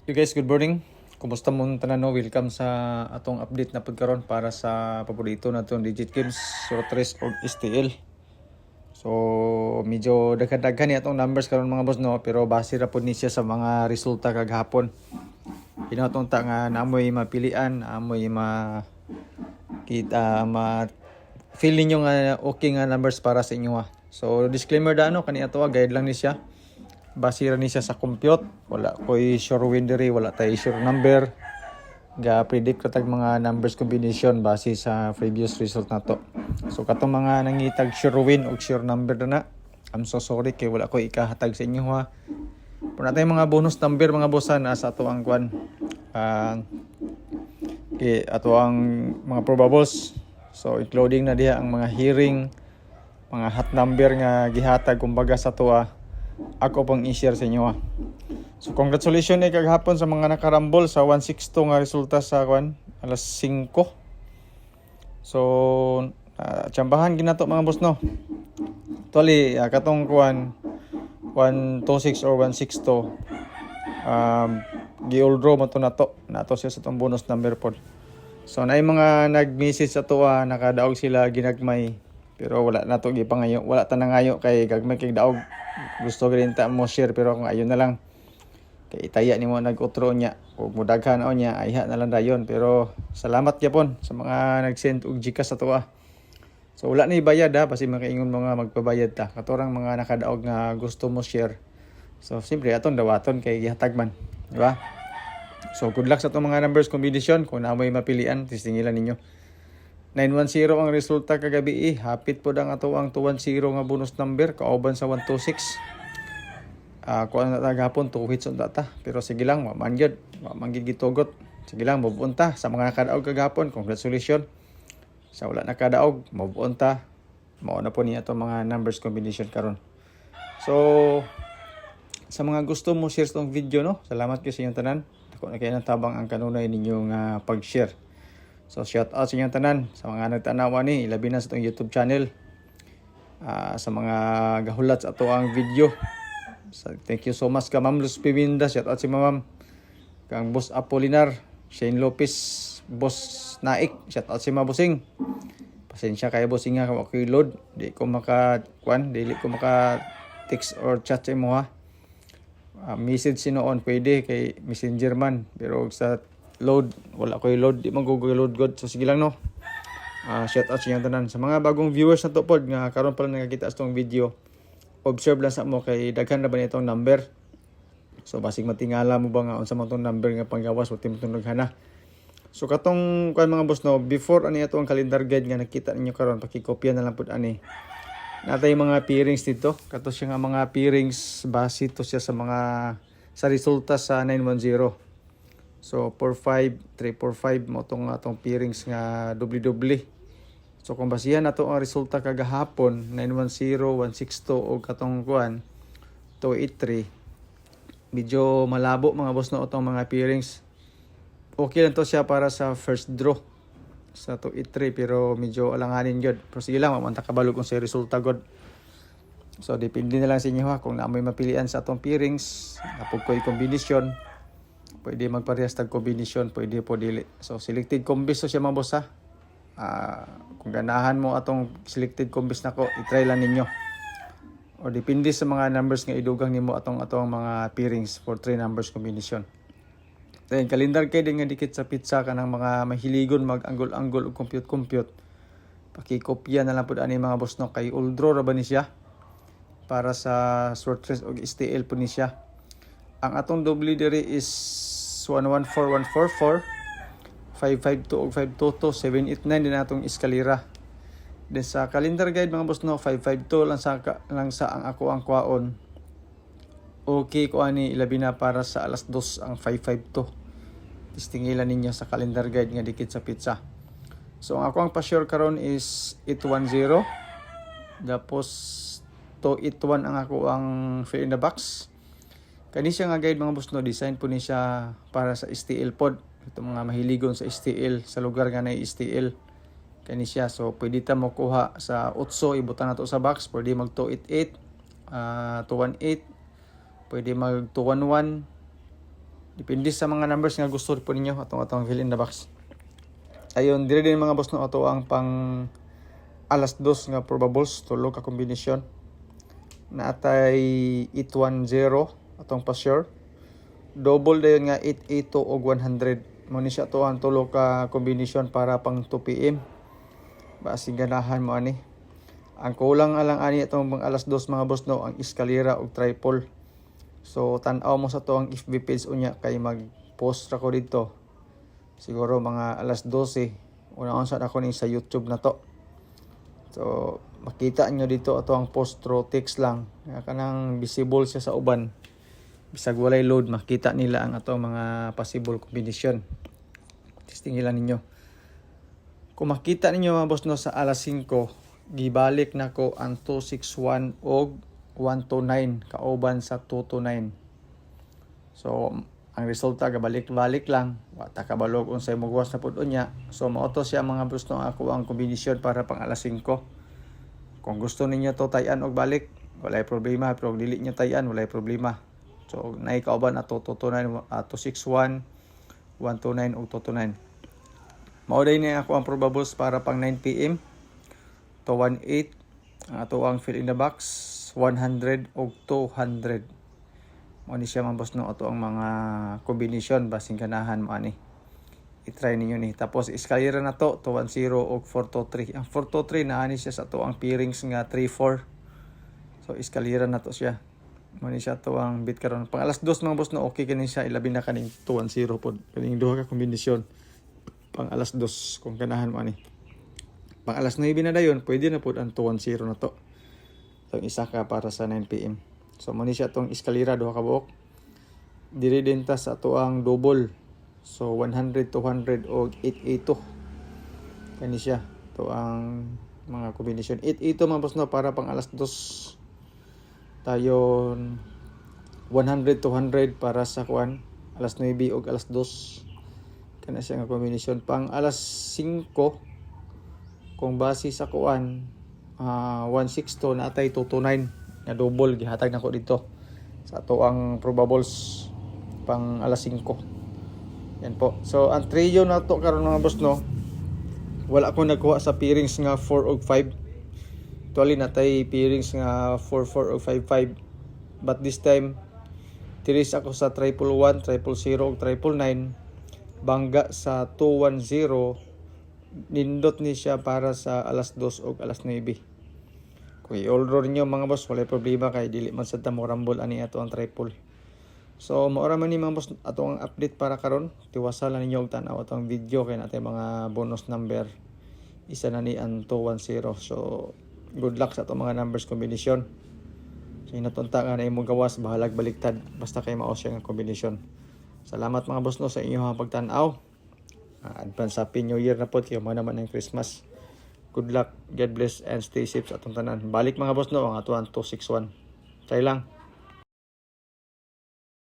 You guys, good morning. Kumusta mo tanan no? Welcome sa atong update na pagkaron para sa paborito natong Digit Games, Sortres o STL. So, medyo daghan-daghan ni atong numbers karon mga boss no, pero base ra pud ni siya sa mga resulta kagahapon. Hinatong ta nga naamoy mapilian, amoy feel ninyo nga okay nga numbers para sa inyo ha. So, disclaimer da no, kani ato guide lang ni siya. Basira ni siya sa compute, wala ko'y sure win diri, wala tayo sure number. Ga-predict ko tag mga numbers combination base sa previous result na to. So katong mga nangitag sure win o sure number na, I'm so sorry kay wala ko ikahatag sa inyo ha. Kung natin mga bonus number mga bossan sa ato ang kwan. Ato ang mga probables. So including na diha ang mga hearing, mga hot number nga gihatag kumbaga sa tuwa. Ako pang i-share sa inyo ha. So congratulations kagahapon sa mga nakarambol sa 162 nga resulta sa alas 5. So tsambahan ginato mga boss no. Actually katong 126 or 162 gi-all draw mo to nato siya sa tong bonus number pod. So naay mga nag-message sa tuwa nakadaog sila ginagmay pero wala na to gipangayo, wala ta nangayo kay gagmay kay daog. Gusto rin ta mo share pero kung ayon na lang kay itaya nimo nag-utro niya ug mudaghan o niya ayha na lang dayon pero salamat gyapon sa mga nag-send og GCash sa tuwa. So wala ni bayad ha basi makaingon mga magpabayad ta katorang mga nakadaog nga gusto mo share. So simple aton dawaton kay gihatag man, di ba? So good luck sa itong mga numbers combination kung na may mapilian tisingilan ninyo. 910 ang resulta kagabi hapit po ang ato ang 210 nga bonus number kauban sa 126. Kuan na gahapon 2 hits on data pero sige lang mamangyod gitugot. Sige lang mabuon ta sa mga nakadaog kagahapon. Congratulations. Sa wala nakadaog mabuon ta. Mao na po niya itong mga numbers combination karon. So sa mga gusto mo share tong video no, salamat kayo sa inyong tanan. Ako na kayo ng tabang ang kanunay ninyong pag-share. So shout out sa inyong tanan sa mga nagtanaw ni ilabi na sa itong YouTube channel. Sa mga gahulat sa ato ang video. So, thank you so much ka Ma'am Luz Pivinda, shout out si Ma'am. Kang Boss Apolinar, Shane Lopez, Boss Naik, shout out si Mabusing. Pasensya kay Bossing nga kung ako'y load, dili ko maka text or chat sa imo ha. Message sinoon pwede kay Messenger man pero sa load wala ko'y load, di man load god. So sige lang no. Shout out sa inyo tanan sa mga bagong viewers na to pod nga karon pa lang nakakita sa tong video. Observe lang sa mo kay daghan na ba nitong number. So basig matingala mo ba nga unsa man tong number nga panggawas o timtong naghana. So katong mga boss no, before ani ato ang calendar guide nga nakita ninyo karon pakikopya na lang pud ani. Natay mga pairings dito. Kato siya nga mga pairings base to siya sa mga sa resulta sa 910. So 45 345 mo tong atong pairings nga dubli-dubli. So kung basihan nato ang resulta kagahapon 910 162 o katong 283 medyo malabo mga boss no itong mga pairings. Okay lang to siya para sa first draw sa 283 pero medyo alanganin gyud. Pero sige lang mamanta kabalog kung sa resulta god. So depende na lang sa inyo ha kung naamoy mapilian sa atong pairings napog ko'y combination. Pwede magparehas tag combination, pwede po dili. So selected combis to siya mga boss ha. Kung ganahan mo atong selected combis nako, i-try lang ninyo. O depende sa mga numbers nga idugang nimo atong mga pairings for 3 numbers combination. Then calendar kay din nga dikit sa pizza kanang mga mahiligon mag-anggol-anggol ug compute. Pakikopya na lang pud ani mga boss no kay uldro ra ba ni siya para sa Sortres og STL po ni siya. Ang atong doble diri is 114144 552 og 522 789 din atong eskalera. Then sa calendar guide mga boss no 552 lang sa ang ako ang kwaon. Okay ko ani ilabi na para sa alas 2 ang 552. Tistingilan ninyo sa calendar guide nga dikit sa pizza. So ang ako ang pa-sure karon is 810. Tapos 281 ang ako ang fill in the box. Kani siya nga guide mga boss no, design po ni siya para sa STL pod. Ito mga mahiligon sa STL sa lugar nga na STL. Kani siya so pwede ta mo kuha sa 8 ibutan nato sa box, pwede mag 288, 218, pwede mag 211, Depende sa mga numbers nga gusto po ninyo atong fill in the box. Ayon dire din mga boss no, ato ang pang alas 2 nga probables, tulo ka kombinasyon. Naatay 810 atong pa sure. Double dayon nga 882 og 100. Mo ni siya to ang tulo ka kombinasyon para pang 2 PM. Basi ganahan mo ani. Ang kulang alang ani atong pang alas 2 mga boss no, ang eskalera og triple. So tan-aw mo sa to ang FB page unya kay mag-post ra ko dito. Siguro mga alas 12. Una sa ako ni sa YouTube na to. So makita nyo dito ato ang post through text lang. Kanang visible siya sa uban. Bisag walay load, makita nila ang ato mga possible combination. Testing nila ninyo. Kung makita ninyo mga boss no, sa alas 5, gibalik na ko ang 261 og 129 kauban sa 229. So ang resulta gabalik-balik lang, wata kabalog unsay mogwas na pud unya. So mao to siya mga boss no, ako ang kombinasyon para pang alas 5. Kung gusto ninyo to tayan og balik, walay problema, pero dili niyo tayan, walay problema. So naay kauban ato 229, 261, 129 ug 229. Mao day ni ako ang probables para pang 9 PM to 18. Ato ang fill in the box 100 ug 200. Mo ni siya mga boss no, ato ang mga combination basing ganahan mo ani. I-try ninyo ni. Tapos eskalera na to 210 ug 423. Ang 423 naa ni siya sa ato ang pairings nga 34. So eskalera na to siya. Mo ni siya to ang bit karon. Pang alas 2 mga boss no, okay kani siya, ilabi na kaning 210 pod. Kaning duha ka kombinasyon. Pang alas 2 kung ganahan mo ani. Pang alas 9 na dayon, pwede na pod ang 210 na to. Itong isa ka para sa 9 PM. So mo ni siya tong eskalera duha ka buok. Diri din ta sa ato ang double. So 100, 200 o 882. Kani siya. To ang mga kombinasyon. 882 mga boss no, para pang alas 2. Tayon 100, 200 para sa kuan alas 9 o alas 2. Kana siya nga kombinasyon. Pang alas 5 kung base sa kuan 162 na atay 229 na double gihatag nako dito sa ato ang probables pang alas 5. Yan po. So ang trio na to karon mga boss no, wala ko nagkuha sa pairings nga 4 ug 5. Actually natay pairings nga 4, 4 ug 5, 5. But this time tiris ako sa 111, 000 ug 999. Bangga sa 210. Nindot ni siya para sa alas 2 ug alas 9. Kung i-order niyo mga boss, wala problema kay dili man sad ta mo rambol ani ato ang triple. So maura man ni mga boss ato ang update para karon. Tiwasala ninyo og tan-aw atong video kay natay mga bonus number. Isa na ni ang 210. So good luck sa atong mga numbers combination. So inatunta nga na imong gawas, bahalag baliktad basta kay mao siya nga kombinasyon. Salamat mga boss no sa inyong pagtan-aw. Advance Happy New Year na po kayo mo naman ng Christmas. Good luck, God bless and stay safe sa atong tanan. Balik mga boss no ang atuan 261. Try lang.